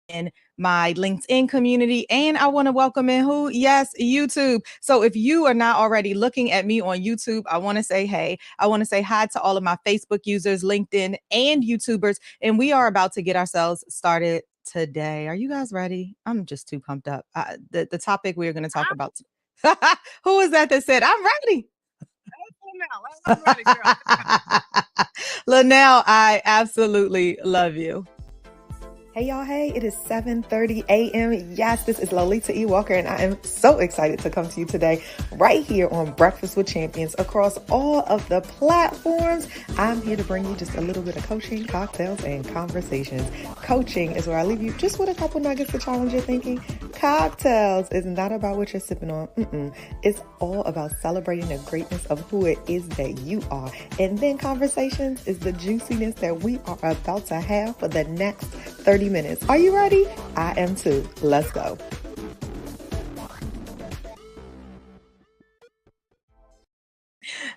in my LinkedIn community, and I want to welcome in who? Yes, YouTube. So if you are not already looking at me on YouTube, I want to say hey. I want to say hi to all of my Facebook users, LinkedIn, and YouTubers. And we are about to get ourselves started today. Are you guys ready? I'm just too pumped up. The topic we are going to talk about. Who is that said, I'm ready? I'm ready, girl. Linnell, I absolutely love you. Hey y'all, hey, it is 7:30 a.m. Yes, this is Lolita E. Walker, and I am so excited to come to you today right here on Breakfast with Champions across all of the platforms. I'm here to bring you just a little bit of coaching, cocktails, and conversations. Coaching is where I leave you just with a couple nuggets to challenge your thinking. Cocktails is not about what you're sipping on. It's all about celebrating the greatness of who it is that you are. And then conversations is the juiciness that we are about to have for the next 30 minutes. Are you ready? I am too. Let's go.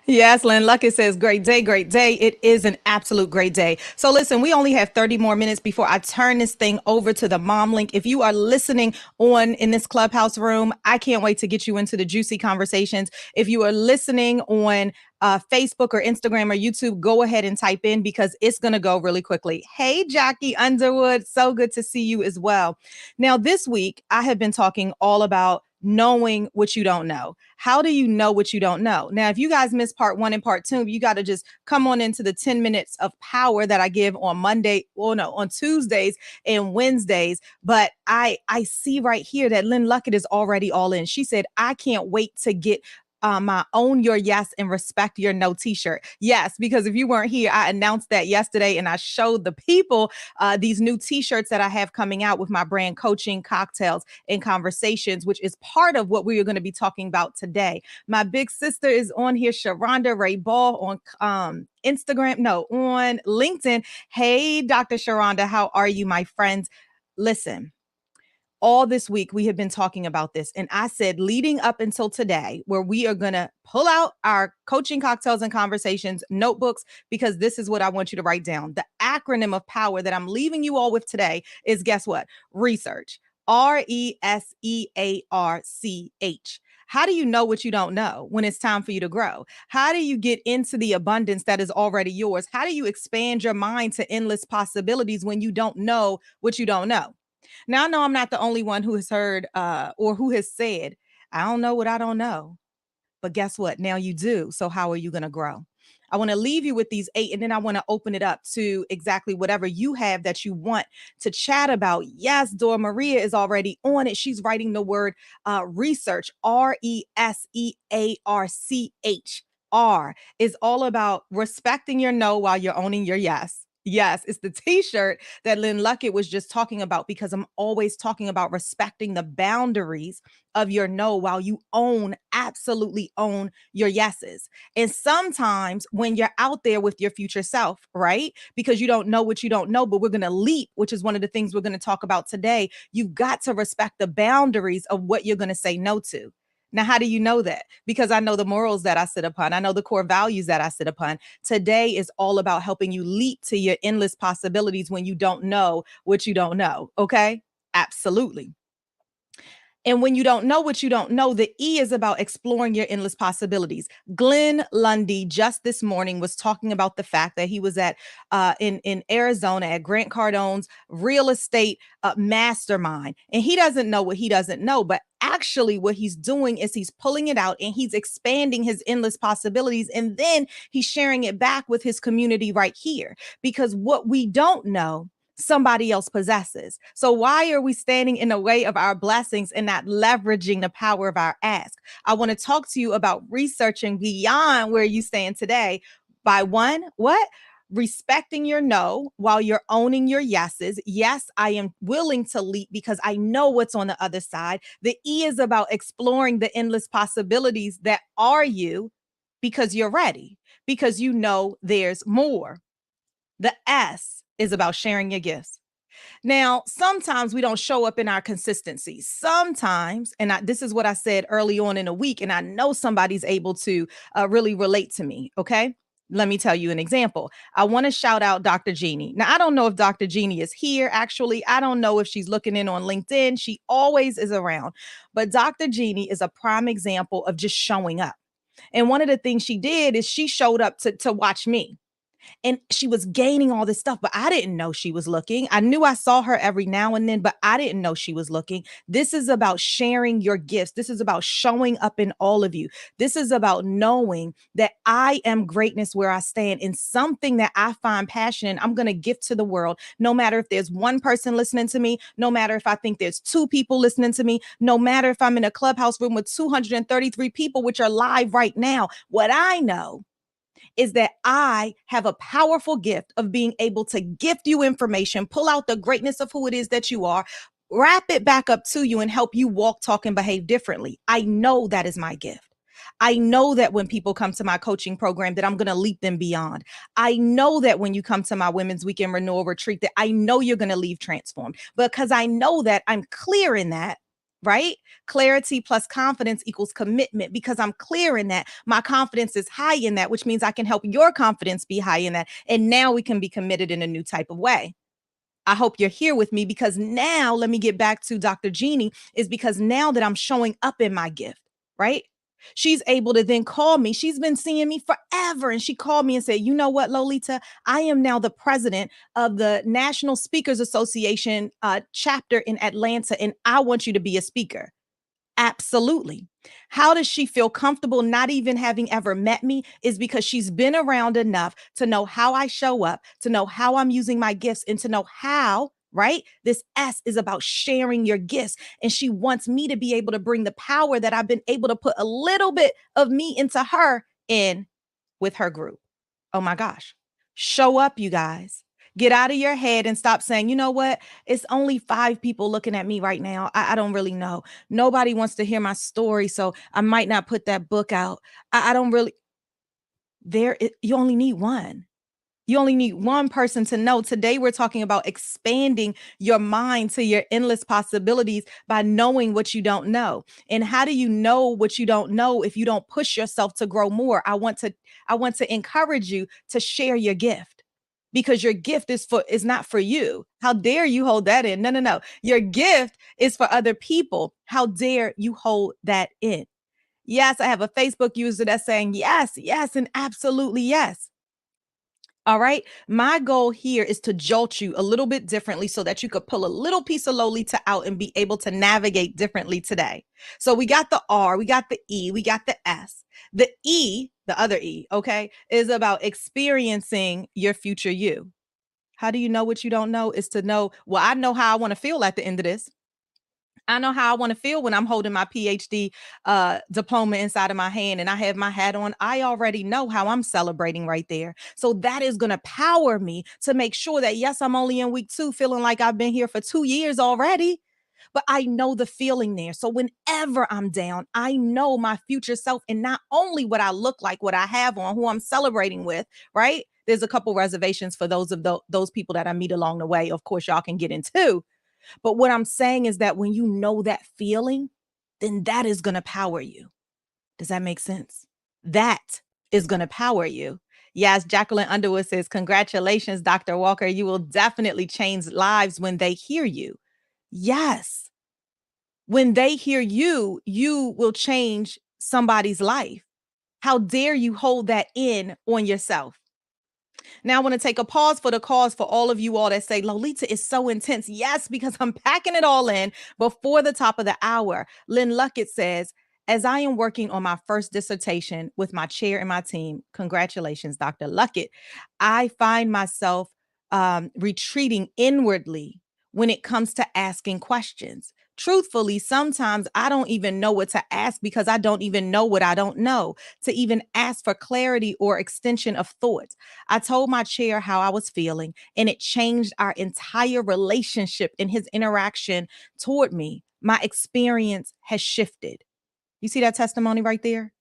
Yes, Lynn Luckett says, great day, great day. It is an absolute great day. So listen, we only have 30 more minutes before I turn this thing over to the mom link. If you are listening on in this clubhouse room, I can't wait to get you into the juicy conversations. If you are listening on Facebook or Instagram or YouTube, go ahead and type in because it's going to go really quickly. Hey, Jackie Underwood. So good to see you as well. Now, this week, I have been talking all about knowing what you don't know. How do you know what you don't know? Now, if you guys missed part one and part two, you got to just come on into the 10 minutes of power that I give on Monday, well, no, on Tuesdays and Wednesdays. But I see right here that Lynn Luckett is already all in. She said, I can't wait to get my own your yes and respect your no t-shirt. Yes, because if you weren't here, I announced that yesterday and I showed the people these new t-shirts that I have coming out with my brand Coaching, Cocktails, and Conversations, which is part of what we are going to be talking about today. My big sister is on here, Sharonda Ray Ball on Instagram, no, on LinkedIn. Hey, Dr. Sharonda, how are you, my friends? Listen, all this week we have been talking about this, and I said leading up until today, where we are going to pull out our Coaching, Cocktails, and Conversations notebooks, because this is what I want you to write down. The acronym of power that I'm leaving you all with today is, guess what? Research. RESEARCH. How do you know what you don't know when it's time for you to grow? How do you get into the abundance that is already yours? How do you expand your mind to endless possibilities when you don't know what you don't know? Now, I know I'm not the only one who has heard or who has said, I don't know what I don't know. But guess what? Now you do. So, how are you going to grow? I want to leave you with these 8, and then I want to open it up to exactly whatever you have that you want to chat about. Yes, Dora Maria is already on it. She's writing the word research, RESEARCH. R is all about respecting your no while you're owning your yes. Yes, it's the t-shirt that Lynn Luckett was just talking about, because I'm always talking about respecting the boundaries of your no while you absolutely own your yeses. And sometimes when you're out there with your future self, right? Because you don't know what you don't know, but we're going to leap, which is one of the things we're going to talk about today. You've got to respect the boundaries of what you're going to say no to. Now, how do you know that? Because I know the morals that I sit upon. I know the core values that I sit upon. Today is all about helping you leap to your endless possibilities when you don't know what you don't know. Okay? Absolutely. And when you don't know what you don't know, the E is about exploring your endless possibilities. Glenn Lundy just this morning was talking about the fact that he was at in Arizona at Grant Cardone's real estate mastermind, and he doesn't know what he doesn't know, but actually what he's doing is he's pulling it out and he's expanding his endless possibilities, and then he's sharing it back with his community right here, because what we don't know somebody else possesses. So why are we standing in the way of our blessings and not leveraging the power of our ask? I want to talk to you about researching beyond where you stand today by one, what? Respecting your no while you're owning your yeses. Yes, I am willing to leap because I know what's on the other side. The E is about exploring the endless possibilities that are you, because you're ready, because you know there's more. The S is about sharing your gifts. Now, sometimes we don't show up in our consistency. Sometimes, and this is what I said early on in a week, and I know somebody's able to really relate to me. Okay. Let me tell you an example. I want to shout out Dr. Jeannie. Now, I don't know if Dr. Jeannie is here. Actually, I don't know if she's looking in on LinkedIn. She always is around. But Dr. Jeannie is a prime example of just showing up. And one of the things she did is she showed up to watch me, and she was gaining all this stuff, but I didn't know she was looking. I knew I saw her every now and then, but I didn't know she was looking. This is about sharing your gifts. This is about showing up in all of you. This is about knowing that I am greatness where I stand in something that I find passionate. I'm going to give to the world, no matter if there's one person listening to me, no matter if I think there's two people listening to me, no matter if I'm in a clubhouse room with 233 people, which are live right now. What I know is that I have a powerful gift of being able to gift you information, pull out the greatness of who it is that you are, wrap it back up to you, and help you walk, talk, and behave differently. I know that is my gift. I know that when people come to my coaching program that I'm going to leap them beyond. I know that when you come to my Women's Weekend Renewal Retreat that I know you're going to leave transformed, because I know that I'm clear in that, right? Clarity plus confidence equals commitment, because I'm clear in that. My confidence is high in that, which means I can help your confidence be high in that. And now we can be committed in a new type of way. I hope you're here with me, because now let me get back to Dr. Jeannie, is because now that I'm showing up in my gift, right? She's able to then call me. She's been seeing me forever. And she called me and said, you know what, Lolita, I am now the president of the National Speakers Association chapter in Atlanta, and I want you to be a speaker. Absolutely. How does she feel comfortable not even having ever met me? Is because she's been around enough to know how I show up, to know how I'm using my gifts, and to know how, right? This S is about sharing your gifts. And she wants me to be able to bring the power that I've been able to put a little bit of me into her in with her group. Oh my gosh. Show up, you guys. Get out of your head and stop saying, you know what? It's only 5 people looking at me right now. I don't really know. Nobody wants to hear my story, so I might not put that book out. I don't really. You only need one. You only need one person to know. Today, we're talking about expanding your mind to your endless possibilities by knowing what you don't know. And how do you know what you don't know if you don't push yourself to grow more? I want to encourage you to share your gift, because your gift is not for you. How dare you hold that in? No, no, no. Your gift is for other people. How dare you hold that in? Yes, I have a Facebook user that's saying yes, yes, and absolutely yes. All right. My goal here is to jolt you a little bit differently so that you could pull a little piece of Lolita out and be able to navigate differently today. So we got the R, we got the E, we got the S. The E, the other E, okay, is about experiencing your future you. How do you know what you don't know? Is to know, well, I know how I want to feel at the end of this. I know how I want to feel when I'm holding my PhD diploma inside of my hand and I have my hat on. I already know how I'm celebrating right there. So that is going to power me to make sure that, yes, I'm only in week 2 feeling like I've been here for 2 years already, but I know the feeling there. So whenever I'm down, I know my future self, and not only what I look like, what I have on, who I'm celebrating with, right? There's a couple reservations for those people that I meet along the way. Of course, y'all can get into. But what I'm saying is that when you know that feeling, then that is going to power you. Does that make sense? That is going to power you. Yes, Jacqueline Underwood says, congratulations, Dr. Walker. You will definitely change lives when they hear you. Yes. When they hear you, you will change somebody's life. How dare you hold that in on yourself? Now I want to take a pause for the cause for all of you all that say, Lolita is so intense. Yes, because I'm packing it all in before the top of the hour. Lynn Luckett says, as I am working on my first dissertation with my chair and my team, congratulations, Dr. Luckett, I find myself retreating inwardly when it comes to asking questions. Truthfully, sometimes I don't even know what to ask because I don't even know what I don't know, to even ask for clarity or extension of thought. I told my chair how I was feeling, and it changed our entire relationship in his interaction toward me. My experience has shifted. You see that testimony right there?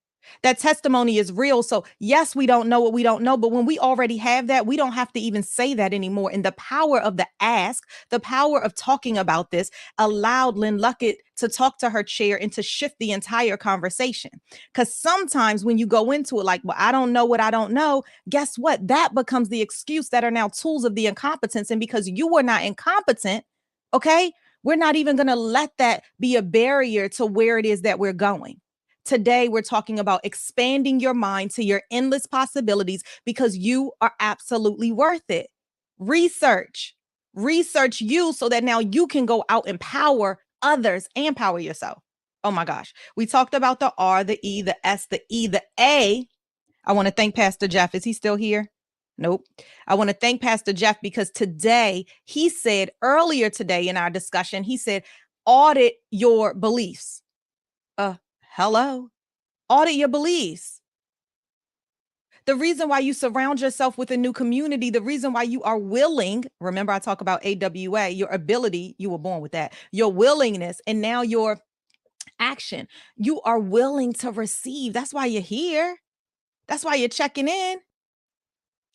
That testimony is real. So, yes, we don't know what we don't know, but when we already have that, we don't have to even say that anymore. And the power of the ask, the power of talking about this allowed Lynn Luckett to talk to her chair and to shift the entire conversation. Because sometimes when you go into it like, well, I don't know what I don't know, guess what? That becomes the excuse that are now tools of the incompetence. And because you were not incompetent, okay, we're not even going to let that be a barrier to where it is that we're going. Today, we're talking about expanding your mind to your endless possibilities because you are absolutely worth it. Research, research you so that now you can go out and power others and power yourself. Oh my gosh. We talked about the R, the E, the S, the E, the A. I want to thank Pastor Jeff. Is he still here? Nope. I want to thank Pastor Jeff because today he said earlier today in our discussion, he said, audit your beliefs. Hello. Audit your beliefs. The reason why you surround yourself with a new community, the reason why you are willing, remember I talk about AWA, your ability, you were born with that, your willingness, and now your action. You are willing to receive. That's why you're here. That's why you're checking in.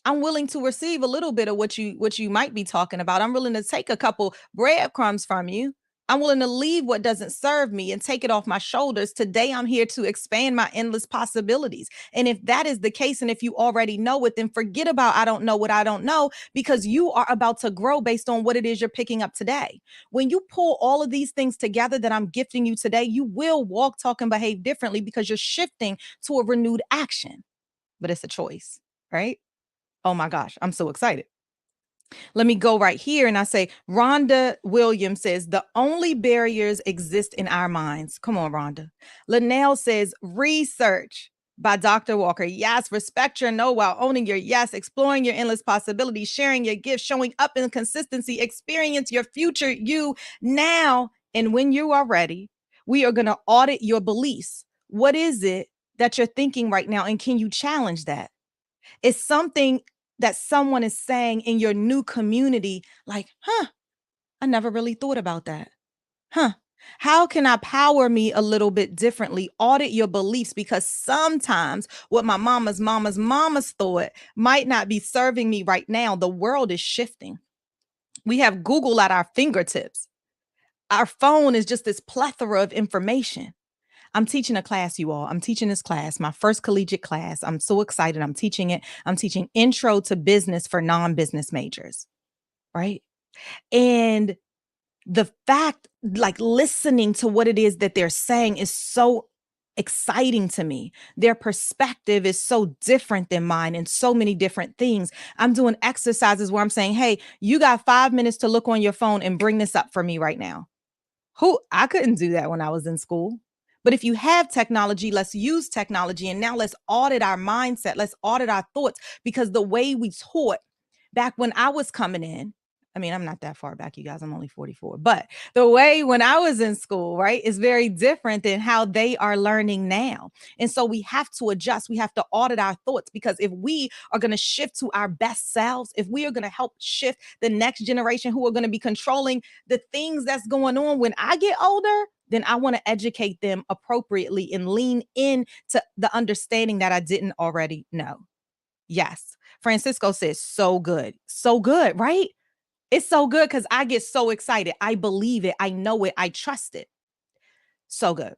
I'm willing to receive a little bit of what you might be talking about. I'm willing to take a couple breadcrumbs from you. I'm willing to leave what doesn't serve me and take it off my shoulders. Today, I'm here to expand my endless possibilities. And if that is the case, and if you already know it, then forget about I don't know what I don't know, because you are about to grow based on what it is you're picking up today. When you pull all of these things together that I'm gifting you today, you will walk, talk, and behave differently because you're shifting to a renewed action. But it's a choice, right? Oh my gosh, I'm so excited. Let me go right here and I say, Rhonda Williams says, the only barriers exist in our minds. Come on, Rhonda. Linnell says, research by Dr. Walker. Yes, respect your no while owning your yes, exploring your endless possibilities, sharing your gifts, showing up in consistency, experience your future you now. And when you are ready, we are going to audit your beliefs. What is it that you're thinking right now? And can you challenge that? It's something that someone is saying in your new community, like, I never really thought about that. How can I power me a little bit differently? Audit your beliefs, because sometimes what my mama's thought might not be serving me right now. The world is shifting. We have Google at our fingertips. Our phone is just this plethora of information. I'm teaching a class, you all. I'm teaching this class, my first collegiate class. I'm so excited. I'm teaching it. I'm teaching intro to business for non-business majors, right? And the fact, like listening to what it is that they're saying is so exciting to me. Their perspective is so different than mine in so many different things. I'm doing exercises where I'm saying, hey, you got 5 minutes to look on your phone and bring this up for me right now. I couldn't do that when I was in school. But if you have technology, let's use technology. And now let's audit our mindset. Let's audit our thoughts, because the way we taught back when I was coming in, I mean, I'm not that far back, you guys. I'm only 44. But the way when I was in school, right, is very different than how they are learning now. And so we have to adjust. We have to audit our thoughts, because if we are going to shift to our best selves, if we are going to help shift the next generation who are going to be controlling the things that's going on when I get older, then I want to educate them appropriately and lean in to the understanding that I didn't already know. Yes. Francisco says, so good. So good, right? It's so good because I get so excited. I believe it. I know it. I trust it. So good.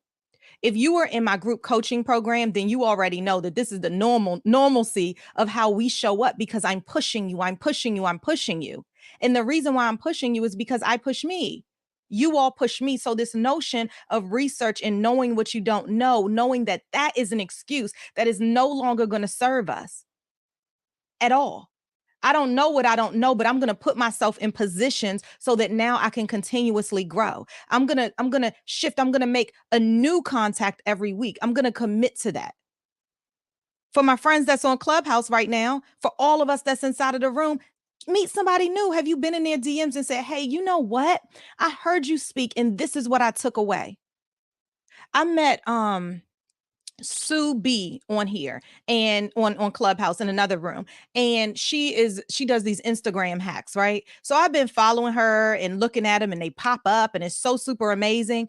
If you are in my group coaching program, then you already know that this is the normalcy of how we show up, because I'm pushing you. I'm pushing you. I'm pushing you. And the reason why I'm pushing you is because I push me. You all push me. So this notion of research and knowing what you don't know, knowing that that is an excuse that is no longer going to serve us at all. I don't know what I don't know, but I'm going to put myself in positions so that now I can continuously grow. I'm going to shift. I'm going to make a new contact every week. I'm going to commit to that. For my friends that's on Clubhouse right now, for all of us that's inside of the room, meet somebody new. Have you been in their DMs and said, "Hey, you know what? I heard you speak and this is what I took away." I met Sue B on here and on Clubhouse in another room. And she does these Instagram hacks, right? So I've been following her and looking at them, and they pop up and it's so super amazing.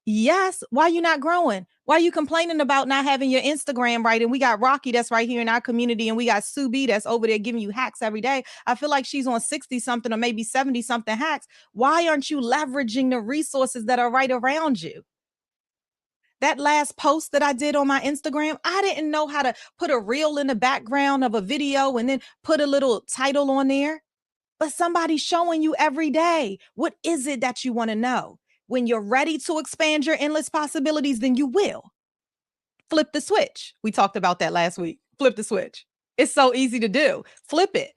Yes. Why you not growing? Why you complaining about not having your Instagram right? And we got Rocky that's right here in our community, and we got Sue B that's over there giving you hacks every day. I feel like she's on 60 something or maybe 70 something hacks. Why aren't you leveraging the resources that are right around you? That last post that I did on my Instagram, I didn't know how to put a reel in the background of a video and then put a little title on there. But somebody's showing you every day. What is it that you want to know? When you're ready to expand your endless possibilities, then you will. Flip the switch. We talked about that last week. Flip the switch. It's so easy to do. Flip it.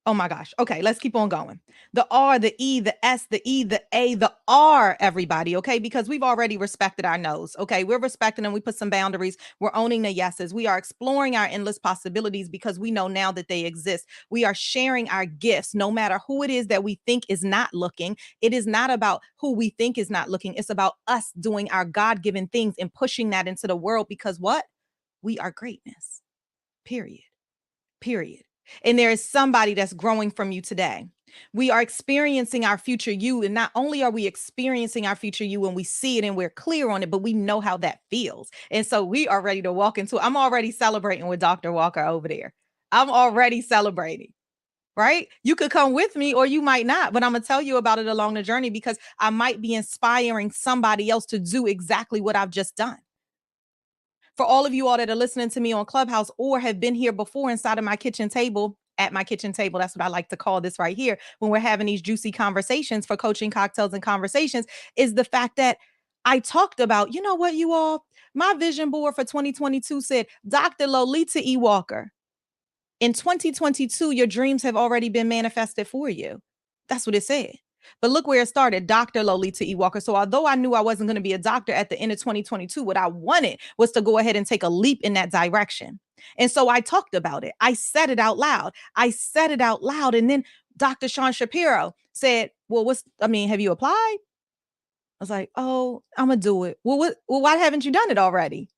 Oh my gosh. Okay, let's keep on going. The R, the E, the S, the E, the A, the R, everybody, okay? Because we've already respected our no's, okay? We're respecting them. We put some boundaries. We're owning the yeses. We are exploring our endless possibilities because we know now that they exist. We are sharing our gifts, no matter who it is that we think is not looking. It is not about who we think is not looking. It's about us doing our God given things and pushing that into the world because what? We are greatness, period. Period. And there is somebody that's growing from you today. We are experiencing our future you. And not only are we experiencing our future you when we see it and we're clear on it, but we know how that feels. And so we are ready to walk into it. I'm already celebrating with Dr. Walker over there. I'm already celebrating, right? You could come with me or you might not, but I'm going to tell you about it along the journey because I might be inspiring somebody else to do exactly what I've just done. For all of you all that are listening to me on Clubhouse or have been here before inside of my kitchen table, at my kitchen table, that's what I like to call this right here, when we're having these juicy conversations for coaching, cocktails, and conversations, is the fact that I talked about, you know what, you all, my vision board for 2022 said, Dr. Lolita E. Walker, in 2022, your dreams have already been manifested for you. That's what it said. But look where it started, Dr. Lolita E. Walker. So although I knew I wasn't going to be a doctor at the end of 2022, what I wanted was to go ahead and take a leap in that direction. And so I talked about it. I said it out loud. I said it out loud. And then Dr. Sean Shapiro said, well, have you applied? I was like, oh, I'm going to do it. Well, why haven't you done it already?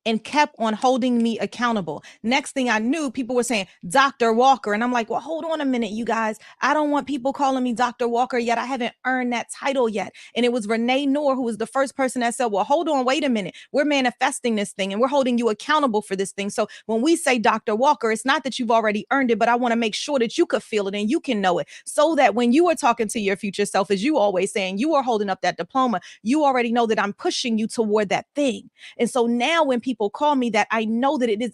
And kept on holding me accountable. Next thing I knew, people were saying, Dr. Walker. And I'm like, well, hold on a minute, you guys. I don't want people calling me Dr. Walker yet. I haven't earned that title yet. And it was Renee Noor who was the first person that said, well, hold on, wait a minute. We're manifesting this thing and we're holding you accountable for this thing. So when we say Dr. Walker, it's not that you've already earned it, but I want to make sure that you could feel it and you can know it so that when you are talking to your future self, as you always saying, you are holding up that diploma, you already know that I'm pushing you toward that thing. And so now when people call me that, I know that it is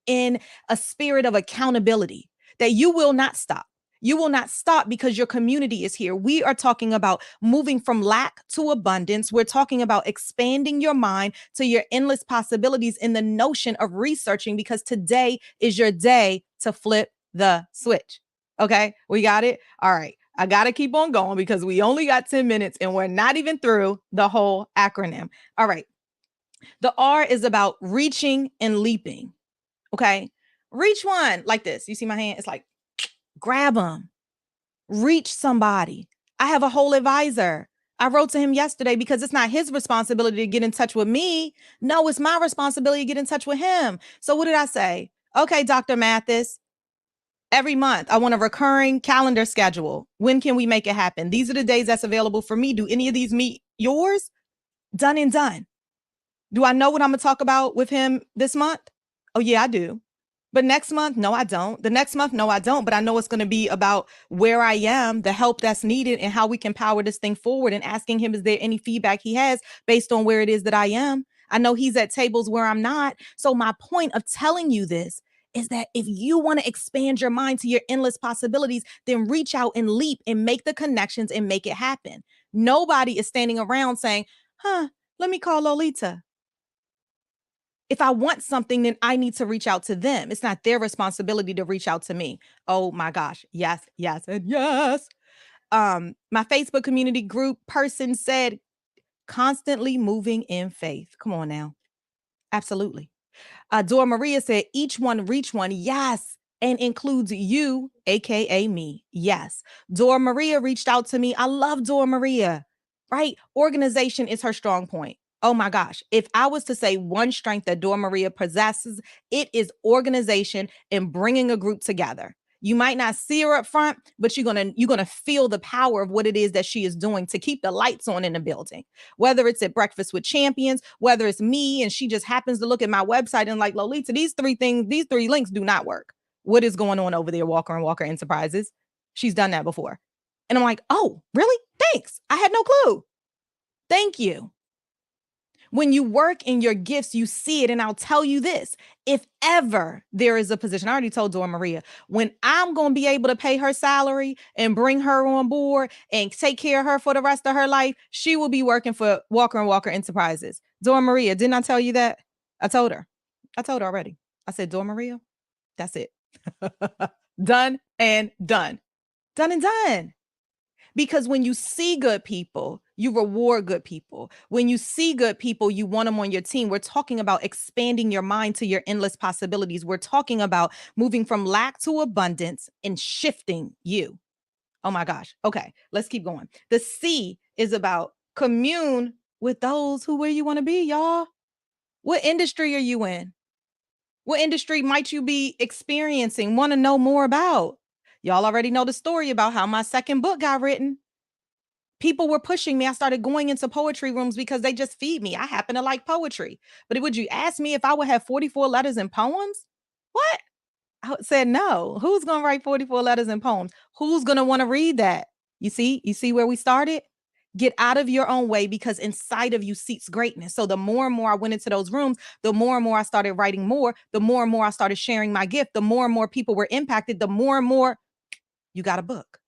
in a spirit of accountability, that you will not stop. You will not stop because your community is here. We are talking about moving from lack to abundance. We're talking about expanding your mind to your endless possibilities in the notion of researching because today is your day to flip the switch. Okay, we got it. All right. I got to keep on going because we only got 10 minutes and we're not even through the whole acronym. All right. The R is about reaching and leaping. Okay. Reach one like this. You see my hand? It's like grab them, reach somebody. I have a whole advisor. I wrote to him yesterday because it's not his responsibility to get in touch with me. No, it's my responsibility to get in touch with him. So what did I say? Okay, Dr. Mathis, every month I want a recurring calendar schedule. When can we make it happen? These are the days that's available for me. Do any of these meet yours? Done and done. Do I know what I'm going to talk about with him this month? Oh, yeah, I do. But next month, no, I don't. The next month, no, I don't. But I know it's going to be about where I am, the help that's needed, and how we can power this thing forward and asking him, is there any feedback he has based on where it is that I am? I know he's at tables where I'm not. So my point of telling you this is that if you want to expand your mind to your endless possibilities, then reach out and leap and make the connections and make it happen. Nobody is standing around saying, let me call Lolita. If I want something, then I need to reach out to them. It's not their responsibility to reach out to me. Oh my gosh. Yes, yes, and yes. My Facebook community group person said constantly moving in faith. Come on now. Absolutely. Dora Maria said, each one reach one. Yes. And includes you, AKA me. Yes. Dora Maria reached out to me. I love Dora Maria, right? Organization is her strong point. Oh my gosh. If I was to say one strength that Dora Maria possesses, it is organization and bringing a group together. You might not see her up front, but you're gonna feel the power of what it is that she is doing to keep the lights on in the building. Whether it's at Breakfast with Champions, whether it's me and she just happens to look at my website and like, Lolita, these three links do not work. What is going on over there, Walker and Walker Enterprises? She's done that before. And I'm like, oh, really? Thanks. I had no clue. Thank you. When you work in your gifts, you see it. And I'll tell you this, if ever there is a position, I already told Dora Maria, when I'm going to be able to pay her salary and bring her on board and take care of her for the rest of her life, she will be working for Walker and Walker Enterprises. Dora Maria, didn't I tell you that? I told her. I told her already. I said, Dora Maria, that's it. Done and done. Done and done. Because when you see good people, you reward good people. When you see good people, you want them on your team. We're talking about expanding your mind to your endless possibilities. We're talking about moving from lack to abundance and shifting you. Oh my gosh. Okay, let's keep going. The C is about commune with those who where you want to be, y'all. What industry are you in? What industry might you be experiencing, want to know more about? Y'all already know the story about how my second book got written. People were pushing me. I started going into poetry rooms because they just feed me. I happen to like poetry. But would you ask me if I would have 44 letters and poems? What? I said no. Who's going to write 44 letters and poems? Who's going to want to read that? You see where we started? Get out of your own way because inside of you seeks greatness. So the more and more I went into those rooms, the more and more I started writing more, the more and more I started sharing my gift, the more and more people were impacted, the more and more you got a book.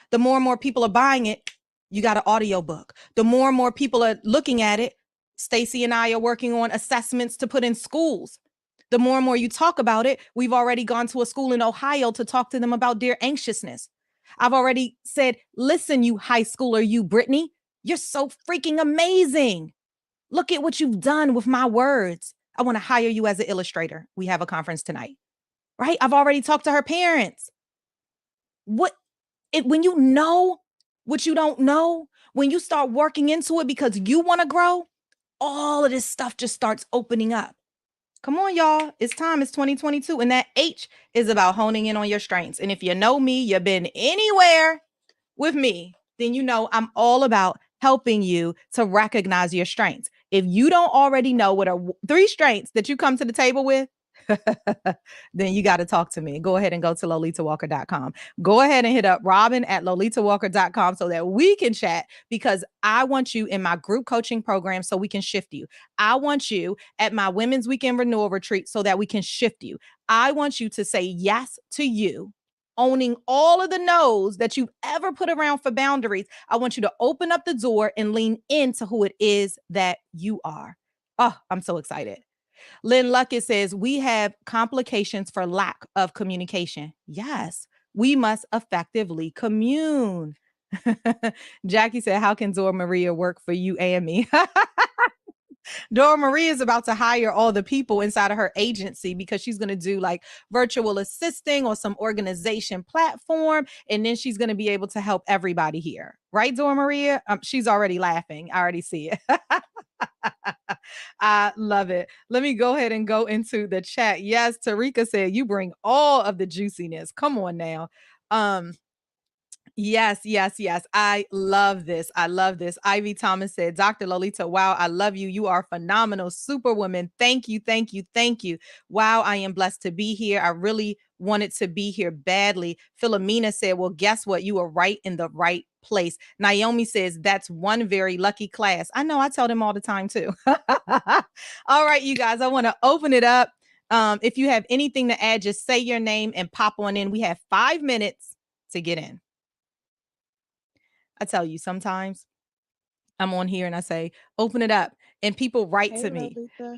The more and more people are buying it, you got an audio book. The more and more people are looking at it, Stacy and I are working on assessments to put in schools. The more and more you talk about it, we've already gone to a school in Ohio to talk to them about their anxiousness. I've already said, listen, you high schooler, you Brittany, you're so freaking amazing. Look at what you've done with my words. I want to hire you as an illustrator. We have a conference tonight, right? I've already talked to her parents. What when you know what you don't know, when you start working into it because you want to grow, all of this stuff just starts opening up. Come on, y'all. It's time. It's 2022. And that H is about honing in on your strengths. And if you know me, you've been anywhere with me, then you know I'm all about helping you to recognize your strengths. If you don't already know what are three strengths that you come to the table with, then you got to talk to me. Go ahead and go to lolitawalker.com. Go ahead and hit up Robin at lolitawalker.com so that we can chat because I want you in my group coaching program so we can shift you. I want you at my Women's Weekend Renewal Retreat so that we can shift you. I want you to say yes to you, owning all of the no's that you've ever put around for boundaries. I want you to open up the door and lean into who it is that you are. Oh, I'm so excited. Lynn Luckett says, we have complications for lack of communication. Yes, we must effectively commune. Jackie said, how can Dora Maria work for you and me? Dora Maria is about to hire all the people inside of her agency because she's going to do like virtual assisting or some organization platform. And then she's going to be able to help everybody here. Right, Dora Maria? She's already laughing. I already see it. I love it. Let me go ahead and go into the chat. Yes, Tarika said you bring all of the juiciness. Come on now. Um, Yes, yes, yes. I love this. I love this. Ivy Thomas said, Dr. Lolita, wow, I love you. You are phenomenal, superwoman. Thank you, thank you, thank you. Wow, I am blessed to be here. I really wanted to be here badly. Philomena said, well, guess what? You are right in the right place. Naomi says, that's one very lucky class. I know, I tell them all the time too. All right, you guys, I want to open it up. If you have anything to add, just say your name and pop on in. We have 5 minutes to get in. I tell you, sometimes I'm on here and I say, open it up. And people write Hey, to me. Lolita.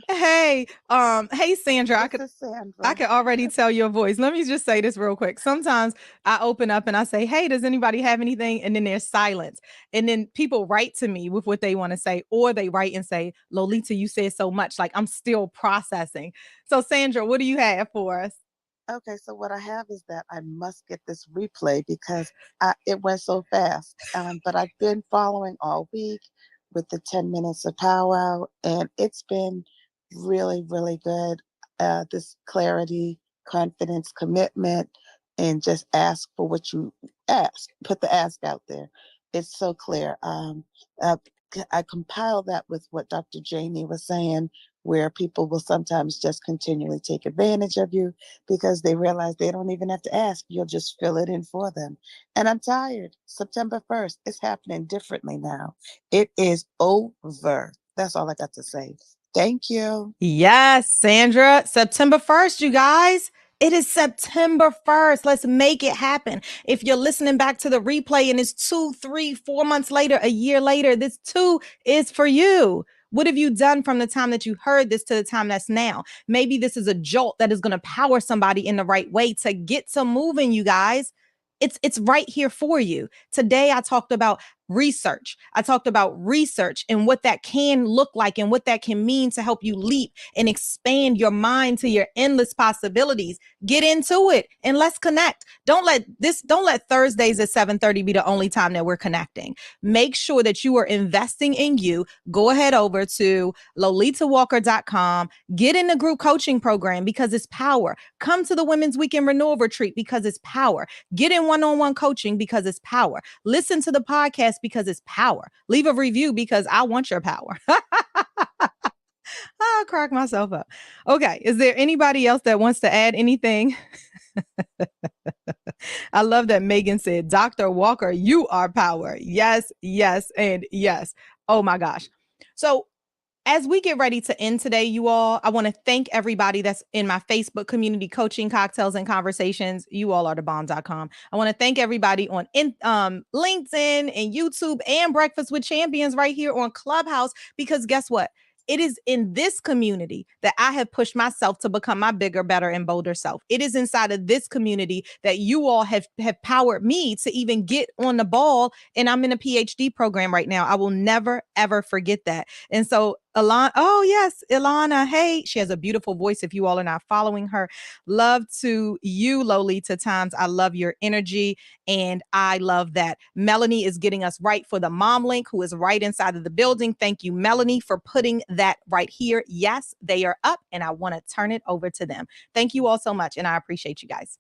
Hey Sandra, This is I Sandra. can already tell your voice. Let me just say this real quick. Sometimes I open up and I say, hey, does anybody have anything? And then there's silence. And then people write to me with what they want to say, or they write and say, Lolita, you said so much. Like I'm still processing. So Sandra, what do you have for us? Okay, so what I have is that I must get this replay because it went so fast. But I've been following all week with the 10 minutes of powwow, and it's been really, really good. This clarity, confidence, commitment. and just ask for what you ask. Put the ask out there. It's so clear. Uh, I compile that with what Dr. Jamie was saying, where people will sometimes just continually take advantage of you because they realize they don't even have to ask. You'll just fill it in for them. And I'm tired. September 1st, it's happening differently now. It is over. That's all I got to say. Thank you. Yes, Sandra, September 1st, you guys. It is September 1st. Let's make it happen. If you're listening back to the replay and it's 2, 3, 4 months later, a year later, this too is for you. What have you done from the time that you heard this to the time that's now? Maybe this is a jolt that is going to power somebody in the right way to get to moving, you guys. It's right here for you. Today I talked about research. I talked about research and what that can look like and what that can mean to help you leap and expand your mind to your endless possibilities. Get into it and let's connect. Don't let Thursdays at 7:30 be the only time that we're connecting. Make sure that you are investing in you. Go ahead over to lolitawalker.com. Get in the group coaching program because it's power. Come to the Women's Weekend Renewal Retreat because it's power. Get in one-on-one coaching because it's power. Listen to the podcast because it's power. Leave a review because I want your power. I'll crack myself up. Okay. Is there anybody else that wants to add anything? I love that Megan said, Dr. Walker, you are power. Yes, yes, and yes. Oh my gosh. So as we get ready to end today, you all, I want to thank everybody that's in my Facebook community, Coaching Cocktails and Conversations. You all are the bomb.com. I want to thank everybody on LinkedIn and YouTube and Breakfast with Champions right here on Clubhouse, because guess what? It is in this community that I have pushed myself to become my bigger, better, and bolder self. It is inside of this community that you all have powered me to even get on the ball. And I'm in a PhD program right now. I will never, ever forget that. And so Ilana, oh yes, Ilana, hey, she has a beautiful voice if you all are not following her. Love to you, Lolita Times. I love your energy and I love that. Melanie is getting us right for the mom link, who is right inside of the building. Thank you, Melanie, for putting that right here. Yes, they are up and I want to turn it over to them. Thank you all so much and I appreciate you guys.